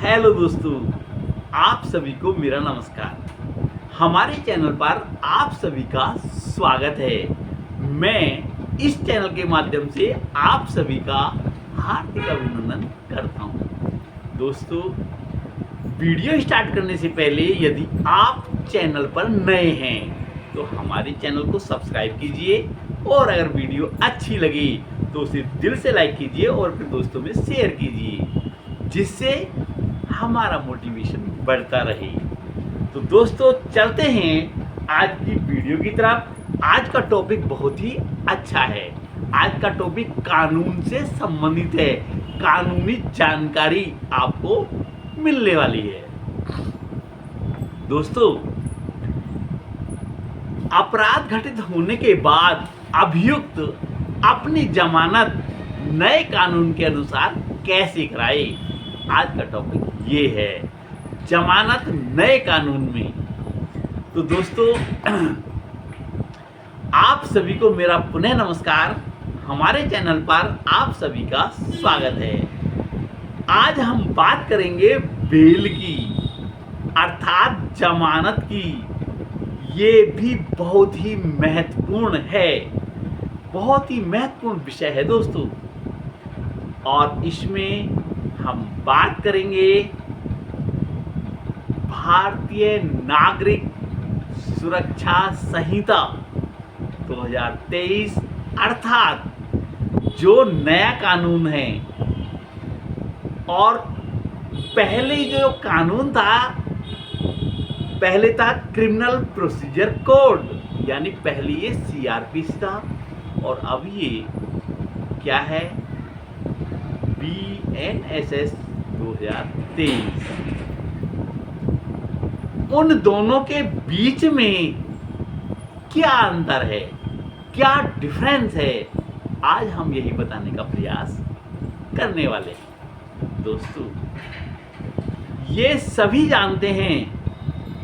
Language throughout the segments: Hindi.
हेलो दोस्तों, आप सभी को मेरा नमस्कार। हमारे चैनल पर आप सभी का स्वागत है। मैं इस चैनल के माध्यम से आप सभी का हार्दिक अभिनंदन करता हूं। दोस्तों, वीडियो स्टार्ट करने से पहले यदि आप चैनल पर नए हैं तो हमारे चैनल को सब्सक्राइब कीजिए और अगर वीडियो अच्छी लगी तो उसे दिल से लाइक कीजिए और अपने दोस्तों में शेयर कीजिए, जिससे हमारा मोटिवेशन बढ़ता रहे। तो दोस्तों, चलते हैं आज की वीडियो की तरफ। आज का टॉपिक बहुत ही अच्छा है। आज का टॉपिक कानून से संबंधित है। कानूनी जानकारी आपको मिलने वाली है। दोस्तों, अपराध घटित होने के बाद अभियुक्त अपनी जमानत नए कानून के अनुसार कैसे कराए, आज का टॉपिक ये है, जमानत नए कानून में। तो दोस्तों, आप सभी को मेरा पुनः नमस्कार। हमारे चैनल पर आप सभी का स्वागत है। आज हम बात करेंगे बेल की, अर्थात जमानत की। ये भी बहुत ही महत्वपूर्ण है, बहुत ही महत्वपूर्ण विषय है दोस्तों। और इसमें हम बात करेंगे भारतीय नागरिक सुरक्षा संहिता 2023, अर्थात जो नया कानून है। और पहले जो कानून था, पहले था क्रिमिनल प्रोसीजर कोड, यानी पहले ये सीआरपीसी था और अब ये क्या है, बीएनएसएस 2023। उन दोनों के बीच में क्या अंतर है, क्या डिफरेंस है, आज हम यही बताने का प्रयास करने वाले हैं। दोस्तों, ये सभी जानते हैं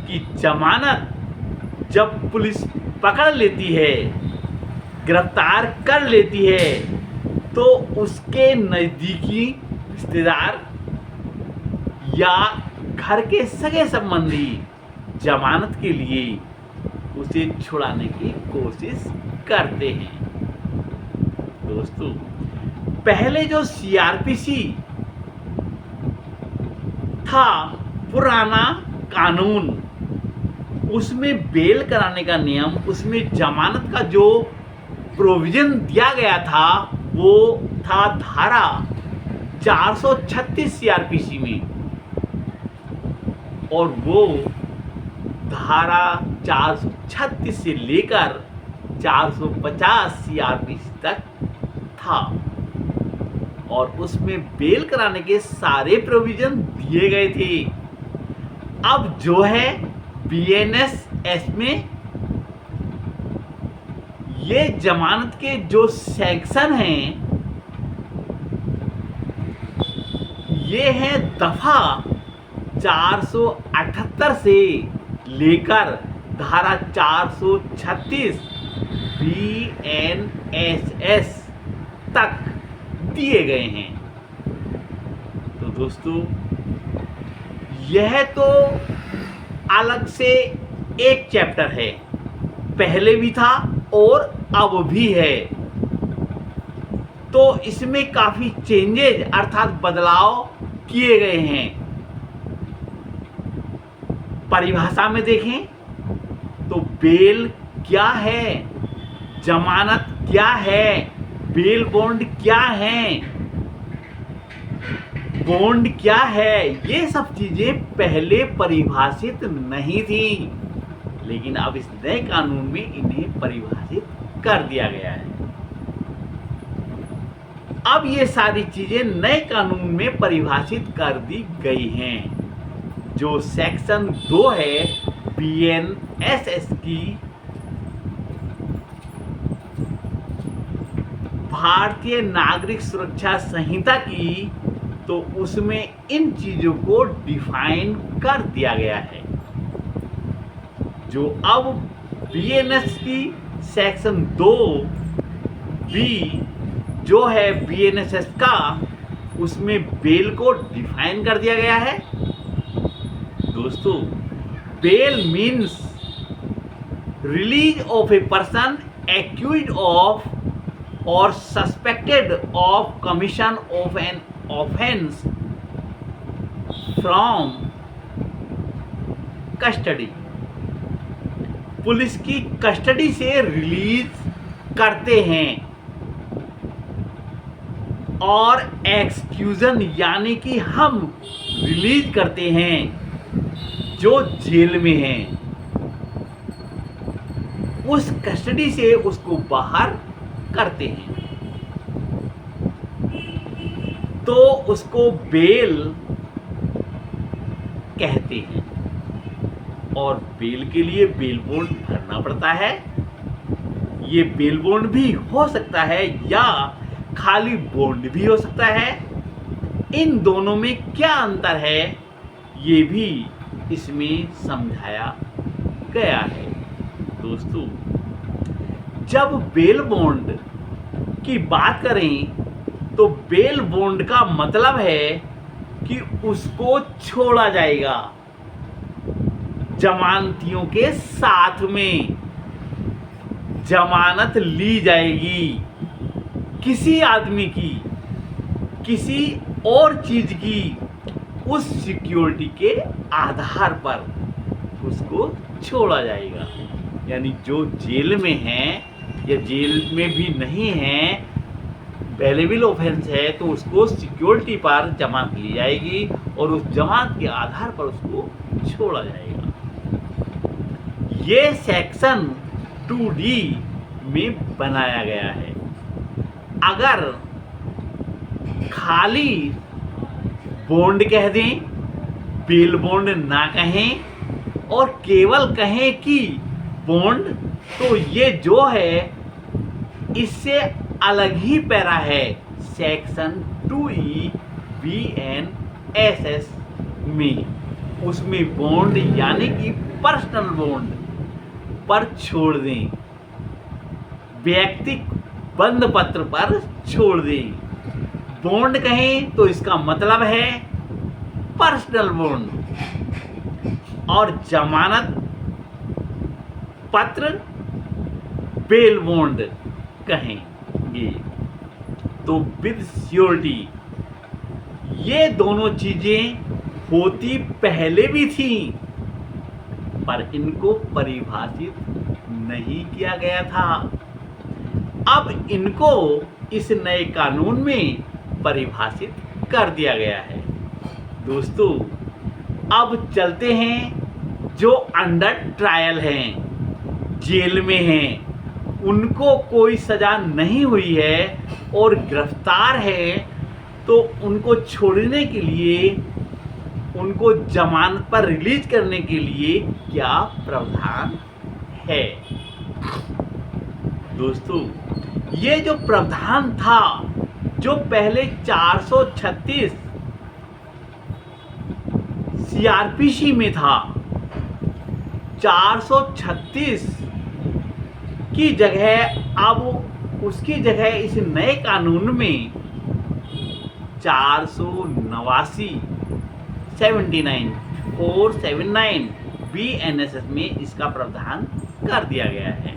कि जमानत जब पुलिस पकड़ लेती है, गिरफ्तार कर लेती है, तो उसके नज़दीकी रिश्तेदार या घर के सगे संबंधी जमानत के लिए उसे छुड़ाने की कोशिश करते हैं। दोस्तों, पहले जो सीआरपीसी था, पुराना कानून, उसमें बेल कराने का नियम, उसमें जमानत का जो प्रोविजन दिया गया था वो था धारा 436 सीआरपीसी में। और वो धारा 436 से लेकर 450 सीआरपीसी तक था और उसमें बेल कराने के सारे प्रोविजन दिए गए थे। अब जो है बीएनएसएस में ये जमानत के जो सेक्शन हैं, ये है दफा 478 से लेकर धारा 436 बीएनएसएस तक दिए गए हैं। तो दोस्तों, यह तो अलग से एक चैप्टर है, पहले भी था और अब भी है। तो इसमें काफी चेंजेज अर्थात बदलाव किए गए हैं। परिभाषा में देखें तो बेल क्या है, जमानत क्या है, बेल बॉन्ड क्या है, बॉन्ड क्या है, ये सब चीजें पहले परिभाषित नहीं थी, लेकिन अब इस नए कानून में इन्हें परिभाषित कर दिया गया है। अब ये सारी चीजें नए कानून में परिभाषित कर दी गई हैं। जो सेक्शन 2 है बीएनएसएस की, भारतीय नागरिक सुरक्षा संहिता की, तो उसमें इन चीजों को डिफाइन कर दिया गया है। जो अब बीएनएस की सेक्शन 2 बी जो है बीएनएसएस का, उसमें बेल को डिफाइन कर दिया गया है। दोस्तों, bail means release of a person accused of or suspected of commission of an offence from custody. Police की कस्टडी से रिलीज करते हैं और एक्सक्यूजन यानी कि हम रिलीज करते हैं जो जेल में हैं, उस कस्टडी से उसको बाहर करते हैं तो उसको बेल कहते हैं। और बेल के लिए बेल बॉन्ड भरना पड़ता है। ये बेल बॉन्ड भी हो सकता है या खाली बॉन्ड भी हो सकता है। इन दोनों में क्या अंतर है ये भी इसमें समझाया गया है। दोस्तों, जब बेल बॉन्ड की बात करें तो बेल बॉन्ड का मतलब है कि उसको छोड़ा जाएगा जमानतियों के साथ में, जमानत ली जाएगी किसी आदमी की, किसी और चीज की, उस सिक्योरिटी के आधार पर उसको छोड़ा जाएगा। यानी जो जेल में है या जेल में भी नहीं है, बेलेबल ऑफेंस है, तो उसको सिक्योरिटी पर जमानत ली जाएगी और उस जमानत के आधार पर उसको छोड़ा जाएगा। ये सेक्शन 2D में बनाया गया है। अगर खाली बॉन्ड कह दें, बेल बॉन्ड ना कहें और केवल कहें कि बॉन्ड, तो ये जो है इससे अलग ही पैरा है सेक्शन 2E BNSS में। उसमें बॉन्ड यानी कि पर्सनल बॉन्ड पर छोड़ दें, व्यक्तिक बंद पत्र पर छोड़ दें। बॉन्ड कहें तो इसका मतलब है पर्सनल बॉन्ड और जमानत पत्र बेल बॉन्ड कहेंगे। तो विद श्योरिटी ये दोनों चीजें होती पहले भी थी, पर इनको परिभाषित नहीं किया गया था। अब इनको इस नए कानून में परिभाषित कर दिया गया है। दोस्तों, अब चलते हैं जो अंडर ट्रायल हैं, जेल में हैं, उनको कोई सजा नहीं हुई है और गिरफ्तार है, तो उनको छोड़ने के लिए, उनको जमानत पर रिलीज करने के लिए क्या प्रावधान है। दोस्तों, ये जो प्रावधान था, जो पहले 436 CRPC में था, 436 की जगह अब उसकी जगह इस नए कानून में 479 BNSS में इसका प्रावधान कर दिया गया है।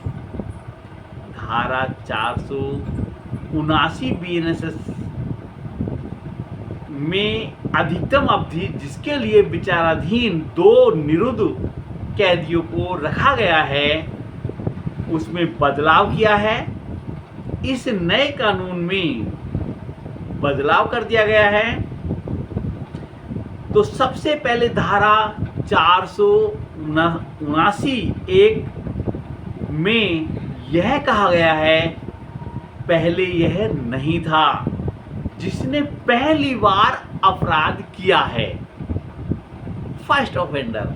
धारा 479 BNSS में अधिकतम अवधि जिसके लिए विचाराधीन 2 निरुद्ध कैदियों को रखा गया है, उसमें बदलाव किया है। इस नए कानून में बदलाव कर दिया गया है। तो सबसे पहले धारा 479(1) में यह कहा गया है, पहले यह नहीं था, जिसने पहली बार अपराध किया है, फर्स्ट ऑफेंडर,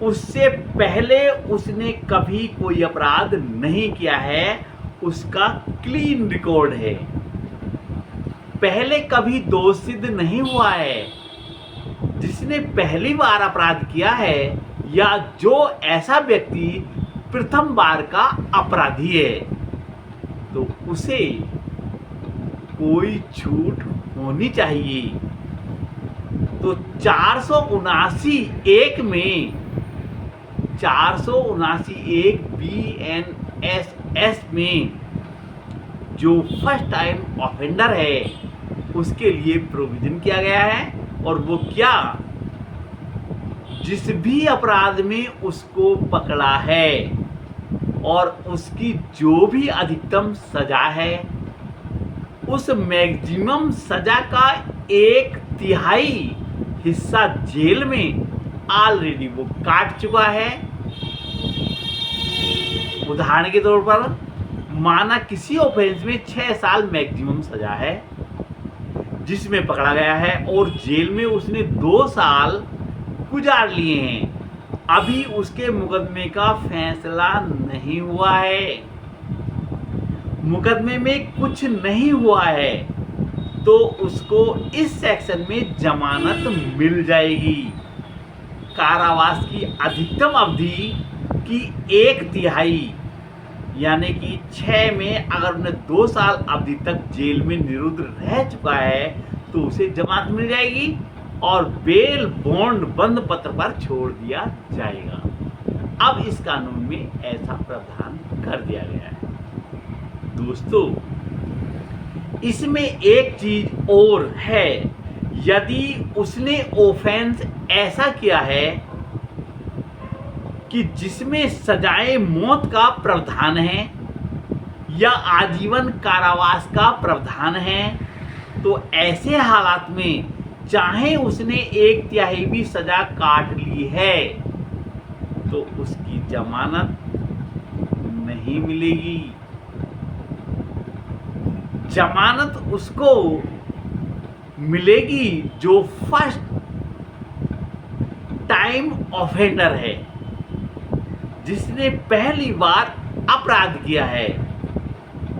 उससे पहले उसने कभी कोई अपराध नहीं किया है, उसका क्लीन रिकॉर्ड है, पहले कभी दोष सिद्ध नहीं हुआ है। जिसने पहली बार अपराध किया है या जो ऐसा व्यक्ति प्रथम बार का अपराधी है, तो उसे कोई छूट होनी चाहिए। तो 479(1) में 479(1) BNSS में जो फर्स्ट टाइम ऑफेंडर है उसके लिए प्रोविजन किया गया है। और वो क्या? जिस भी अपराध में उसको पकड़ा है और उसकी जो भी अधिकतम सजा है, उस मैक्सिमम सजा का 1/3 हिस्सा जेल में ऑलरेडी वो काट चुका है। उदाहरण के तौर पर माना किसी ऑफेंस में 6 साल मैक्सिमम सजा है जिसमें पकड़ा गया है और जेल में उसने 2 साल गुजार लिए हैं, अभी उसके मुकदमे का फैसला नहीं हुआ है, मुकदमे में कुछ नहीं हुआ है, तो उसको इस सेक्शन में जमानत मिल जाएगी। कारावास की अधिकतम अवधि की 1/3 यानी कि 6 में अगर उन्हें 2 साल अवधि तक जेल में निरुद्ध रह चुका है तो उसे जमानत मिल जाएगी और बेल बॉन्ड बंद पत्र पर छोड़ दिया जाएगा। अब इस कानून में ऐसा प्रावधान कर दिया गया है। दोस्तों, इसमें एक चीज और है, यदि उसने ऑफेंस ऐसा किया है कि जिसमें सजाए मौत का प्रावधान है या आजीवन कारावास का प्रावधान है, तो ऐसे हालात में चाहे उसने 1/3 भी सजा काट ली है तो उसकी जमानत नहीं मिलेगी। जमानत उसको मिलेगी जो फर्स्ट टाइम ऑफेंडर है, जिसने पहली बार अपराध किया है,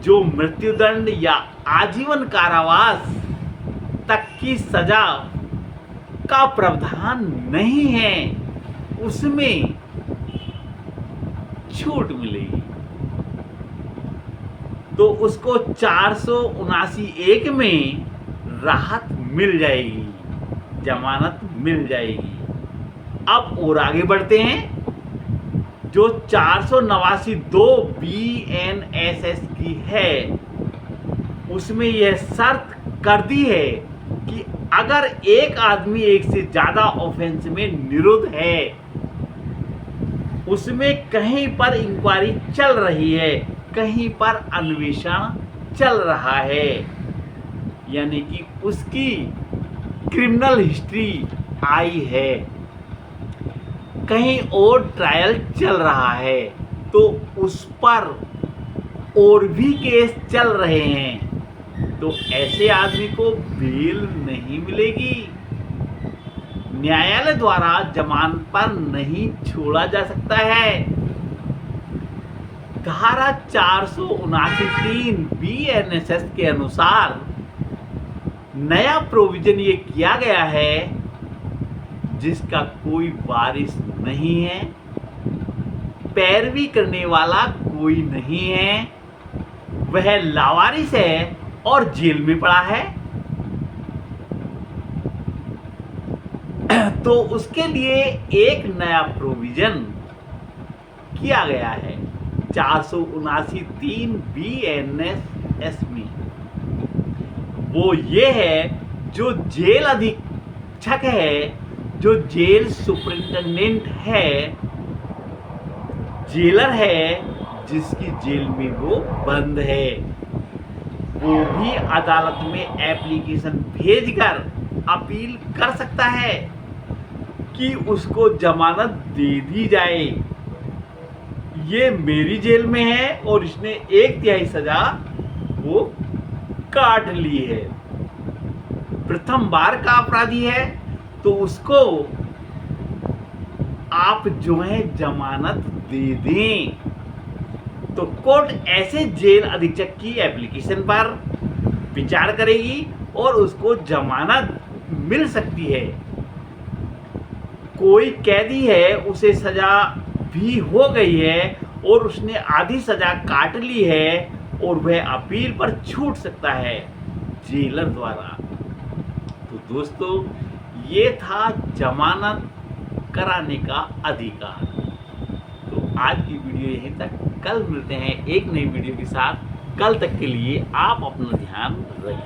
जो मृत्युदंड या आजीवन कारावास तक की सजा का प्रावधान नहीं है, उसमें छूट मिलेगी। तो उसको 479(1) में राहत मिल जाएगी, जमानत मिल जाएगी। अब और आगे बढ़ते हैं। जो 489(2) BNSS की है, उसमें यह शर्त कर दी है कि अगर एक आदमी एक से ज्यादा ऑफेंस में निरुद्ध है, उसमें कहीं पर इंक्वायरी चल रही है, कहीं पर अन्वेषण चल रहा है, यानी कि उसकी क्रिमिनल हिस्ट्री आई है, कहीं और ट्रायल चल रहा है, तो उस पर और भी केस चल रहे हैं, तो ऐसे आदमी को बेल नहीं मिलेगी। न्यायालय द्वारा जमानत पर नहीं छोड़ा जा सकता है। धारा 479(3) BNSS के अनुसार नया प्रोविजन ये किया गया है, जिसका कोई वारिस नहीं है, पैरवी करने वाला कोई नहीं है, वह लावारिस है और जेल में पड़ा है, तो उसके लिए एक नया प्रोविजन किया गया है 479(3) BNSS में। वो ये है, जो जेल अधीक्षक है, जो जेल सुपरिंटेंडेंट है, जेलर है, जिसकी जेल में वो बंद है, वो भी अदालत में एप्लीकेशन भेजकर अपील कर सकता है कि उसको जमानत दे दी जाए। ये मेरी जेल में है और इसने 1/3 सजा वो काट ली है, प्रथम बार का अपराधी है, तो उसको आप जो है जमानत दे दें। तो कोर्ट ऐसे जेल अधीक्षक की एप्लीकेशन पर विचार करेगी और उसको जमानत मिल सकती है। कोई कैदी है, उसे सजा भी हो गई है और उसने आधी सजा काट ली है और वह अपील पर छूट सकता है जेलर द्वारा। दोस्तों ये था जमानत कराने का अधिकार। तो आज की वीडियो यहीं तक, कल मिलते हैं एक नई वीडियो के साथ। कल तक के लिए आप अपना ध्यान रखें।